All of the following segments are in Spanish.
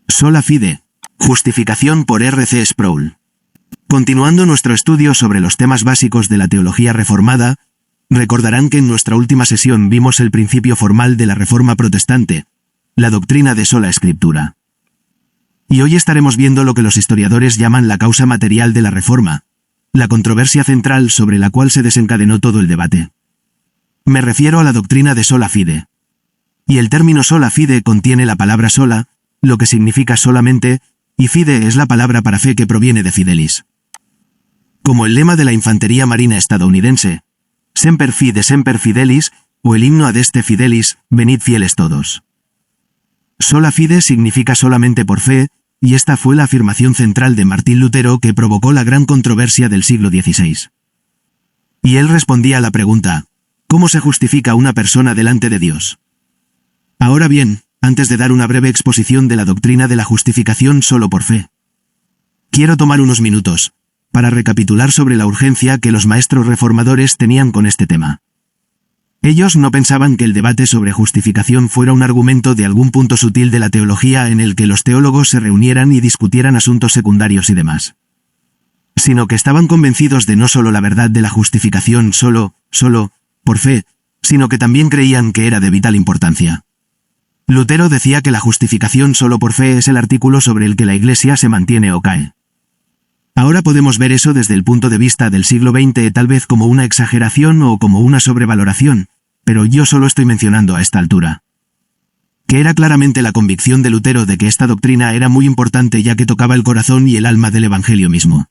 Sola fide. Justificación por R. C. Sproul. Continuando nuestro estudio sobre los temas básicos de la teología reformada, recordarán que en nuestra última sesión vimos el principio formal de la Reforma protestante, la doctrina de sola escritura. Y hoy estaremos viendo lo que los historiadores llaman la causa material de la Reforma, la controversia central sobre la cual se desencadenó todo el debate. Me refiero a la doctrina de sola fide. Y el término sola fide contiene la palabra sola, lo que significa solamente, y fide es la palabra para fe que proviene de fidelis. Como el lema de la Infantería Marina estadounidense, Semper Fide Semper Fidelis, o el himno Adeste Fidelis, venid fieles todos. Sola fide significa solamente por fe, y esta fue la afirmación central de Martín Lutero que provocó la gran controversia del siglo XVI. Y él respondía a la pregunta, ¿cómo se justifica una persona delante de Dios? Ahora bien, antes de dar una breve exposición de la doctrina de la justificación solo por fe, quiero tomar unos minutos para recapitular sobre la urgencia que los maestros reformadores tenían con este tema. Ellos no pensaban que el debate sobre justificación fuera un argumento de algún punto sutil de la teología en el que los teólogos se reunieran y discutieran asuntos secundarios y demás, sino que estaban convencidos de no solo la verdad de la justificación solo, por fe, sino que también creían que era de vital importancia. Lutero decía que la justificación solo por fe es el artículo sobre el que la Iglesia se mantiene o cae. Ahora podemos ver eso desde el punto de vista del siglo XX tal vez como una exageración o como una sobrevaloración, pero yo solo estoy mencionando a esta altura que era claramente la convicción de Lutero de que esta doctrina era muy importante ya que tocaba el corazón y el alma del Evangelio mismo.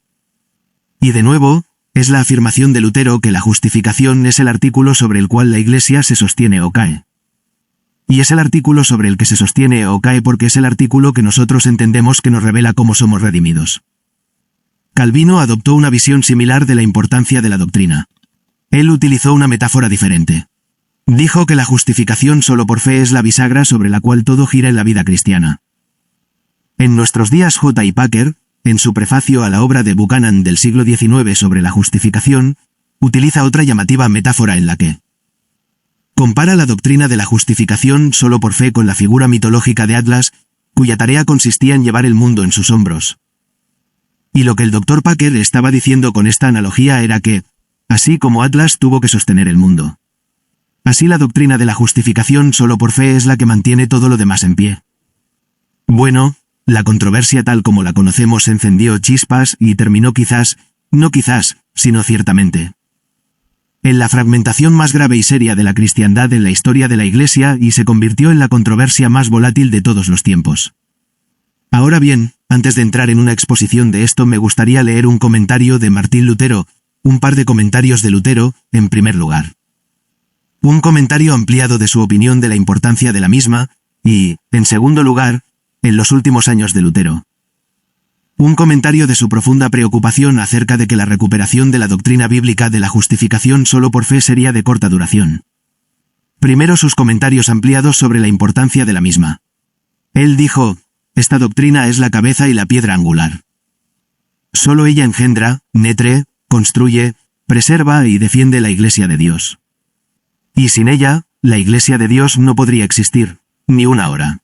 Y de nuevo, es la afirmación de Lutero que la justificación es el artículo sobre el cual la Iglesia se sostiene o cae. Y es el artículo sobre el que se sostiene o cae porque es el artículo que nosotros entendemos que nos revela cómo somos redimidos. Calvino adoptó una visión similar de la importancia de la doctrina. Él utilizó una metáfora diferente. Dijo que la justificación solo por fe es la bisagra sobre la cual todo gira en la vida cristiana. En nuestros días J. I. Packer, en su prefacio a la obra de Buchanan del siglo XIX sobre la justificación, utiliza otra llamativa metáfora en la que compara la doctrina de la justificación solo por fe con la figura mitológica de Atlas, cuya tarea consistía en llevar el mundo en sus hombros. Y lo que el Dr. Packer estaba diciendo con esta analogía era que, así como Atlas tuvo que sostener el mundo, así la doctrina de la justificación solo por fe es la que mantiene todo lo demás en pie. Bueno, la controversia tal como la conocemos encendió chispas y terminó no quizás, sino ciertamente, en la fragmentación más grave y seria de la cristiandad en la historia de la Iglesia y se convirtió en la controversia más volátil de todos los tiempos. Ahora bien, antes de entrar en una exposición de esto me gustaría leer un comentario de Martín Lutero, un par de comentarios de Lutero, en primer lugar. Un comentario ampliado de su opinión de la importancia de la misma, y, en segundo lugar, en los últimos años de Lutero. Un comentario de su profunda preocupación acerca de que la recuperación de la doctrina bíblica de la justificación solo por fe sería de corta duración. Primero sus comentarios ampliados sobre la importancia de la misma. Él dijo, esta doctrina es la cabeza y la piedra angular. Solo ella engendra, nutre, construye, preserva y defiende la Iglesia de Dios. Y sin ella, la Iglesia de Dios no podría existir, ni una hora.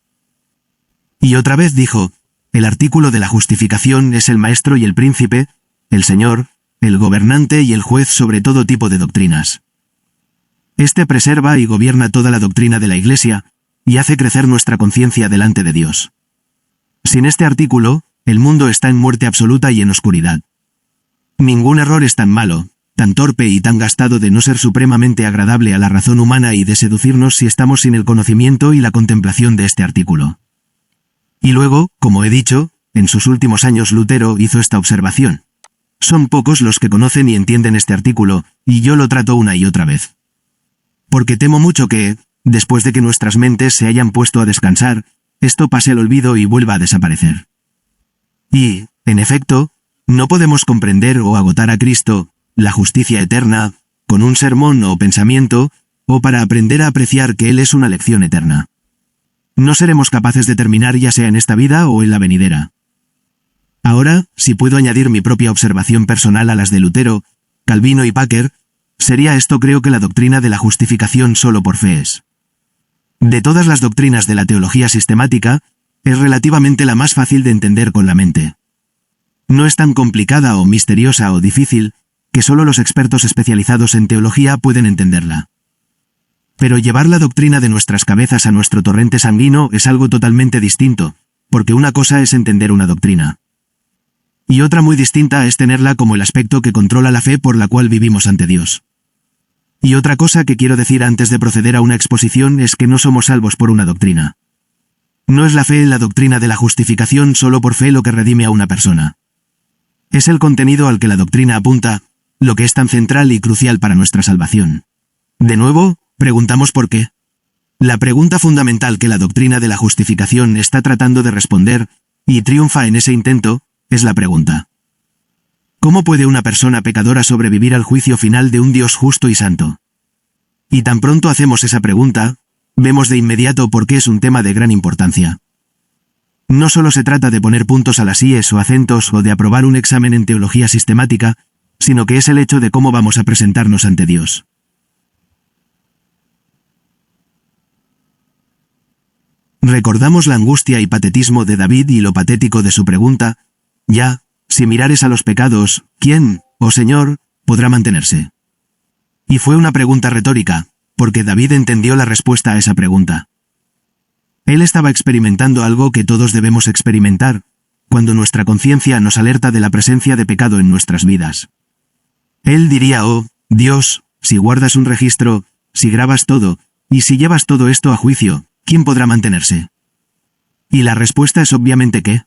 Y otra vez dijo, el artículo de la justificación es el maestro y el príncipe, el Señor, el gobernante y el juez sobre todo tipo de doctrinas. Este preserva y gobierna toda la doctrina de la Iglesia, y hace crecer nuestra conciencia delante de Dios. Sin este artículo, el mundo está en muerte absoluta y en oscuridad. Ningún error es tan malo, tan torpe y tan gastado de no ser supremamente agradable a la razón humana y de seducirnos si estamos sin el conocimiento y la contemplación de este artículo. Y luego, como he dicho, en sus últimos años Lutero hizo esta observación. Son pocos los que conocen y entienden este artículo, y yo lo trato una y otra vez. Porque temo mucho que, después de que nuestras mentes se hayan puesto a descansar, esto pase al olvido y vuelva a desaparecer. Y, en efecto, no podemos comprender o agotar a Cristo, la justicia eterna, con un sermón o pensamiento, o para aprender a apreciar que Él es una lección eterna. No seremos capaces de terminar ya sea en esta vida o en la venidera. Ahora, si puedo añadir mi propia observación personal a las de Lutero, Calvino y Packer, sería esto creo que la doctrina de la justificación solo por fe es. De todas las doctrinas de la teología sistemática, es relativamente la más fácil de entender con la mente. No es tan complicada o misteriosa o difícil que solo los expertos especializados en teología pueden entenderla. Pero llevar la doctrina de nuestras cabezas a nuestro torrente sanguíneo es algo totalmente distinto, porque una cosa es entender una doctrina. Y otra muy distinta es tenerla como el aspecto que controla la fe por la cual vivimos ante Dios. Y otra cosa que quiero decir antes de proceder a una exposición es que no somos salvos por una doctrina. No es la fe en la doctrina de la justificación solo por fe lo que redime a una persona. Es el contenido al que la doctrina apunta, lo que es tan central y crucial para nuestra salvación. De nuevo, preguntamos por qué. La pregunta fundamental que la doctrina de la justificación está tratando de responder, y triunfa en ese intento, es la pregunta: ¿cómo puede una persona pecadora sobrevivir al juicio final de un Dios justo y santo? Y tan pronto hacemos esa pregunta, vemos de inmediato por qué es un tema de gran importancia. No solo se trata de poner puntos a las íes o acentos o de aprobar un examen en teología sistemática, sino que es el hecho de cómo vamos a presentarnos ante Dios. Recordamos la angustia y patetismo de David y lo patético de su pregunta: ya, si mirares a los pecados, ¿quién, oh Señor, podrá mantenerse? Y fue una pregunta retórica, porque David entendió la respuesta a esa pregunta. Él estaba experimentando algo que todos debemos experimentar, cuando nuestra conciencia nos alerta de la presencia de pecado en nuestras vidas. Él diría: oh, Dios, si guardas un registro, si grabas todo, y si llevas todo esto a juicio, ¿quién podrá mantenerse? Y la respuesta es obviamente que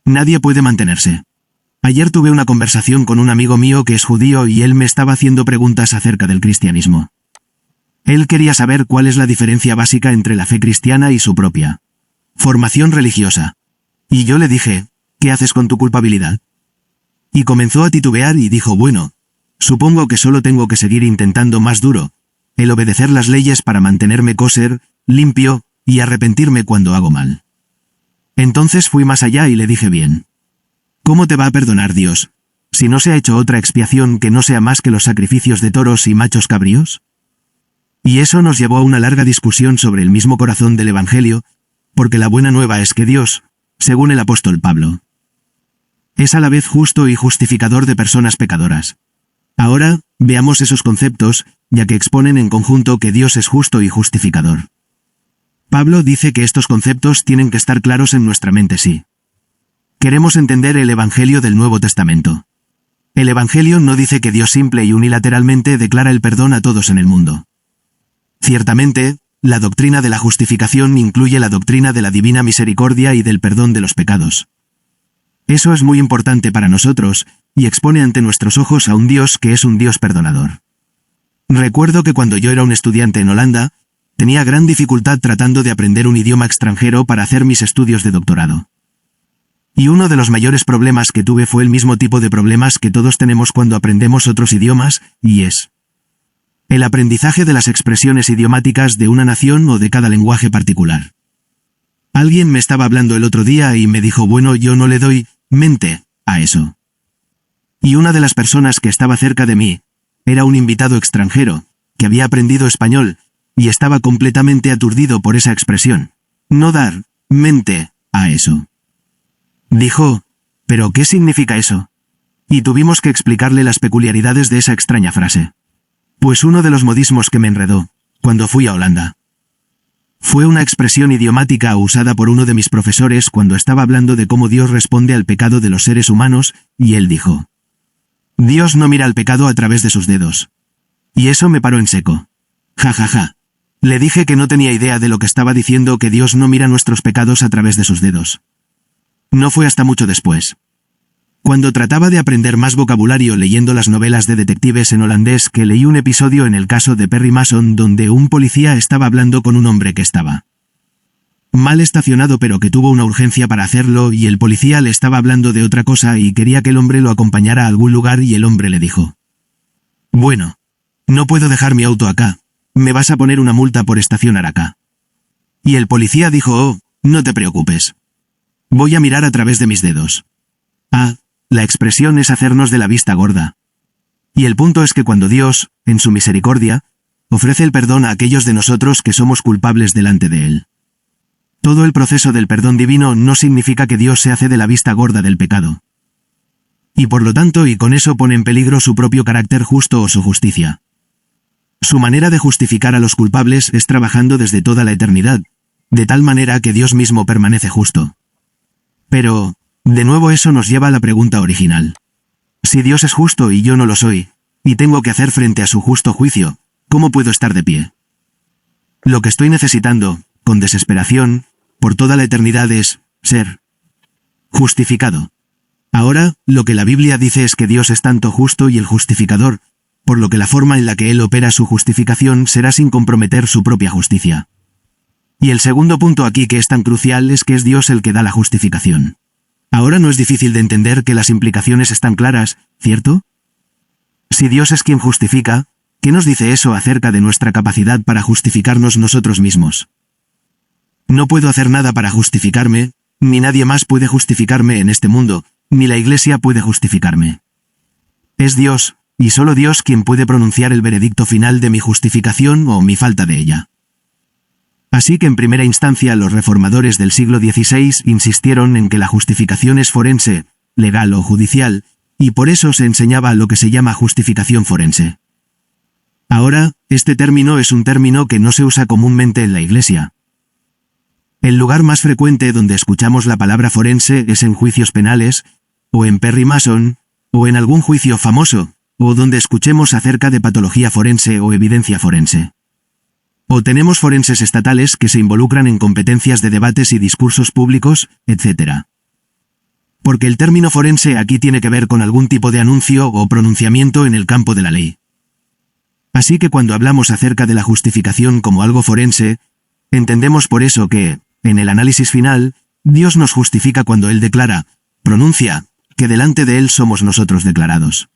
nadie puede mantenerse. Ayer tuve una conversación con un amigo mío que es judío y él me estaba haciendo preguntas acerca del cristianismo. Él quería saber cuál es la diferencia básica entre la fe cristiana y su propia formación religiosa. Y yo le dije: ¿qué haces con tu culpabilidad? Y comenzó a titubear y dijo: bueno, supongo que solo tengo que seguir intentando más duro, el obedecer las leyes para mantenerme kosher, limpio, y arrepentirme cuando hago mal. Entonces fui más allá y le dije: bien, ¿cómo te va a perdonar Dios, si no se ha hecho otra expiación que no sea más que los sacrificios de toros y machos cabríos? Y eso nos llevó a una larga discusión sobre el mismo corazón del Evangelio, porque la buena nueva es que Dios, según el apóstol Pablo, es a la vez justo y justificador de personas pecadoras. Ahora, veamos esos conceptos, ya que exponen en conjunto que Dios es justo y justificador. Pablo dice que estos conceptos tienen que estar claros en nuestra mente si queremos entender el Evangelio del Nuevo Testamento. El Evangelio no dice que Dios simple y unilateralmente declara el perdón a todos en el mundo. Ciertamente, la doctrina de la justificación incluye la doctrina de la divina misericordia y del perdón de los pecados. Eso es muy importante para nosotros, y expone ante nuestros ojos a un Dios que es un Dios perdonador. Recuerdo que cuando yo era un estudiante en Holanda, tenía gran dificultad tratando de aprender un idioma extranjero para hacer mis estudios de doctorado. Y uno de los mayores problemas que tuve fue el mismo tipo de problemas que todos tenemos cuando aprendemos otros idiomas, y es el aprendizaje de las expresiones idiomáticas de una nación o de cada lenguaje particular. Alguien me estaba hablando el otro día y me dijo: bueno, yo no le doy mente a eso. Y una de las personas que estaba cerca de mí era un invitado extranjero, que había aprendido español, y estaba completamente aturdido por esa expresión: no dar mente a eso. Dijo: ¿pero qué significa eso? Y tuvimos que explicarle las peculiaridades de esa extraña frase. Pues uno de los modismos que me enredó, cuando fui a Holanda, fue una expresión idiomática usada por uno de mis profesores cuando estaba hablando de cómo Dios responde al pecado de los seres humanos, y él dijo: Dios no mira al pecado a través de sus dedos. Y eso me paró en seco. Ja, ja, ja. Le dije que no tenía idea de lo que estaba diciendo, que Dios no mira nuestros pecados a través de sus dedos. No fue hasta mucho después, cuando trataba de aprender más vocabulario leyendo las novelas de detectives en holandés, que leí un episodio en el caso de Perry Mason donde un policía estaba hablando con un hombre que estaba mal estacionado pero que tuvo una urgencia para hacerlo, y el policía le estaba hablando de otra cosa y quería que el hombre lo acompañara a algún lugar, y el hombre le dijo: bueno, no puedo dejar mi auto acá, me vas a poner una multa por estacionar acá. Y el policía dijo: oh, no te preocupes, voy a mirar a través de mis dedos. Ah, la expresión es hacernos de la vista gorda. Y el punto es que cuando Dios, en su misericordia, ofrece el perdón a aquellos de nosotros que somos culpables delante de Él, Todo el proceso del perdón divino no significa que Dios se hace de la vista gorda del pecado. Y por lo tanto, y con eso pone en peligro su propio carácter justo o su justicia. Su manera de justificar a los culpables es trabajando desde toda la eternidad, de tal manera que Dios mismo permanece justo. Pero, de nuevo eso nos lleva a la pregunta original. Si Dios es justo y yo no lo soy, y tengo que hacer frente a su justo juicio, ¿cómo puedo estar de pie? Lo que estoy necesitando, con desesperación, por toda la eternidad es ser justificado. Ahora, lo que la Biblia dice es que Dios es tanto justo y el justificador, por lo que la forma en la que Él opera su justificación será sin comprometer su propia justicia. Y el segundo punto aquí que es tan crucial es que es Dios el que da la justificación. Ahora no es difícil de entender que las implicaciones están claras, ¿cierto? Si Dios es quien justifica, ¿qué nos dice eso acerca de nuestra capacidad para justificarnos nosotros mismos? No puedo hacer nada para justificarme, ni nadie más puede justificarme en este mundo, ni la Iglesia puede justificarme. Es Dios, y solo Dios quien puede pronunciar el veredicto final de mi justificación o mi falta de ella. Así que en primera instancia los reformadores del siglo XVI insistieron en que la justificación es forense, legal o judicial, y por eso se enseñaba lo que se llama justificación forense. Ahora, este término es un término que no se usa comúnmente en la Iglesia. El lugar más frecuente donde escuchamos la palabra forense es en juicios penales, o en Perry Mason, o en algún juicio famoso, o donde escuchemos acerca de patología forense o evidencia forense. O tenemos forenses estatales que se involucran en competencias de debates y discursos públicos, etc. Porque el término forense aquí tiene que ver con algún tipo de anuncio o pronunciamiento en el campo de la ley. Así que cuando hablamos acerca de la justificación como algo forense, entendemos por eso que, en el análisis final, Dios nos justifica cuando Él declara, pronuncia, que delante de Él somos nosotros declarados.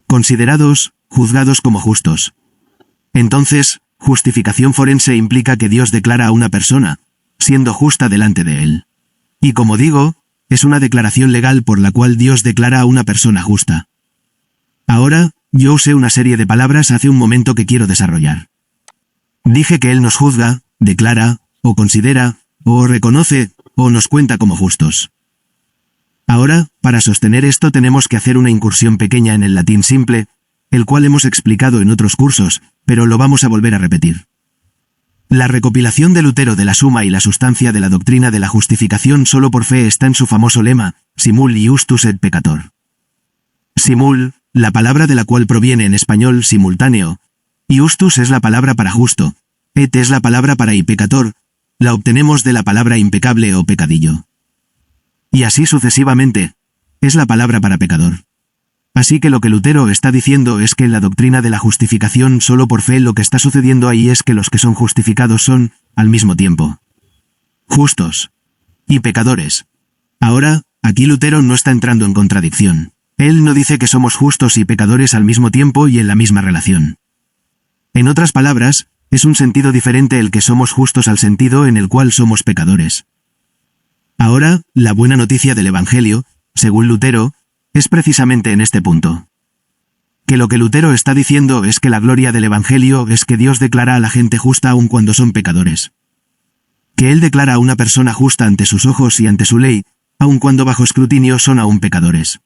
Considerados, juzgados como justos. Entonces, justificación forense implica que Dios declara a una persona, siendo justa delante de Él. Y como digo, es una declaración legal por la cual Dios declara a una persona justa. Ahora, yo usé una serie de palabras hace un momento que quiero desarrollar. Dije que Él nos juzga, declara, o considera, o reconoce, o nos cuenta como justos. Ahora, para sostener esto tenemos que hacer una incursión pequeña en el latín simple, el cual hemos explicado en otros cursos, pero lo vamos a volver a repetir. La recopilación de Lutero de la suma y la sustancia de la doctrina de la justificación solo por fe está en su famoso lema, simul iustus et peccator. Simul, la palabra de la cual proviene en español simultáneo, iustus es la palabra para justo, et es la palabra para y peccator, la obtenemos de la palabra impecable o pecadillo. Y así sucesivamente, es la palabra para pecador. Así que lo que Lutero está diciendo es que en la doctrina de la justificación solo por fe lo que está sucediendo ahí es que los que son justificados son, al mismo tiempo, justos y pecadores. Ahora, aquí Lutero no está entrando en contradicción. Él no dice que somos justos y pecadores al mismo tiempo y en la misma relación. En otras palabras, es un sentido diferente el que somos justos al sentido en el cual somos pecadores. Ahora, la buena noticia del Evangelio, según Lutero, es precisamente en este punto. Que lo que Lutero está diciendo es que la gloria del Evangelio es que Dios declara a la gente justa aun cuando son pecadores. Que Él declara a una persona justa ante sus ojos y ante su ley, aun cuando bajo escrutinio son aún pecadores.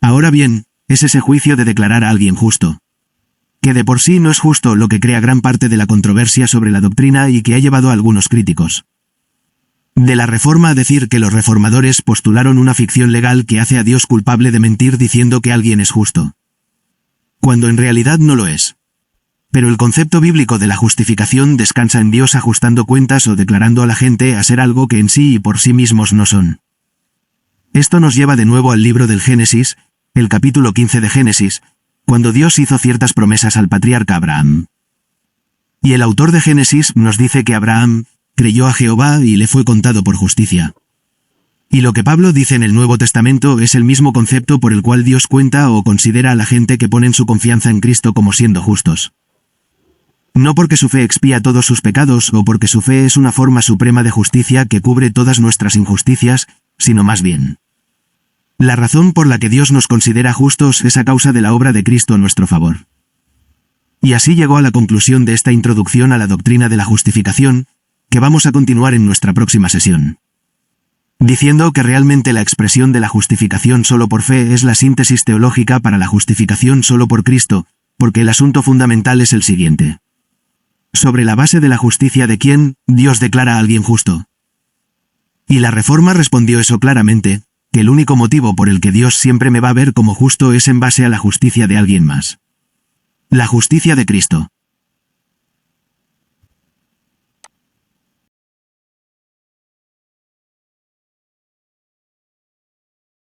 Ahora bien, es ese juicio de declarar a alguien justo. Que de por sí no es justo lo que crea gran parte de la controversia sobre la doctrina y que ha llevado a algunos críticos de la Reforma a decir que los reformadores postularon una ficción legal que hace a Dios culpable de mentir diciendo que alguien es justo, cuando en realidad no lo es. Pero el concepto bíblico de la justificación descansa en Dios ajustando cuentas o declarando a la gente a ser algo que en sí y por sí mismos no son. Esto nos lleva de nuevo al libro del Génesis, el capítulo 15 de Génesis, cuando Dios hizo ciertas promesas al patriarca Abraham. Y el autor de Génesis nos dice que Abraham creyó a Jehová y le fue contado por justicia. Y lo que Pablo dice en el Nuevo Testamento es el mismo concepto por el cual Dios cuenta o considera a la gente que ponen su confianza en Cristo como siendo justos. No porque su fe expía todos sus pecados o porque su fe es una forma suprema de justicia que cubre todas nuestras injusticias, sino más bien. La razón por la que Dios nos considera justos es a causa de la obra de Cristo a nuestro favor. Y así llegó a la conclusión de esta introducción a la doctrina de la justificación, que vamos a continuar en nuestra próxima sesión. Diciendo que realmente la expresión de la justificación solo por fe es la síntesis teológica para la justificación solo por Cristo, porque el asunto fundamental es el siguiente. Sobre la base de la justicia de quién, Dios declara a alguien justo. Y la Reforma respondió eso claramente, que el único motivo por el que Dios siempre me va a ver como justo es en base a la justicia de alguien más. La justicia de Cristo.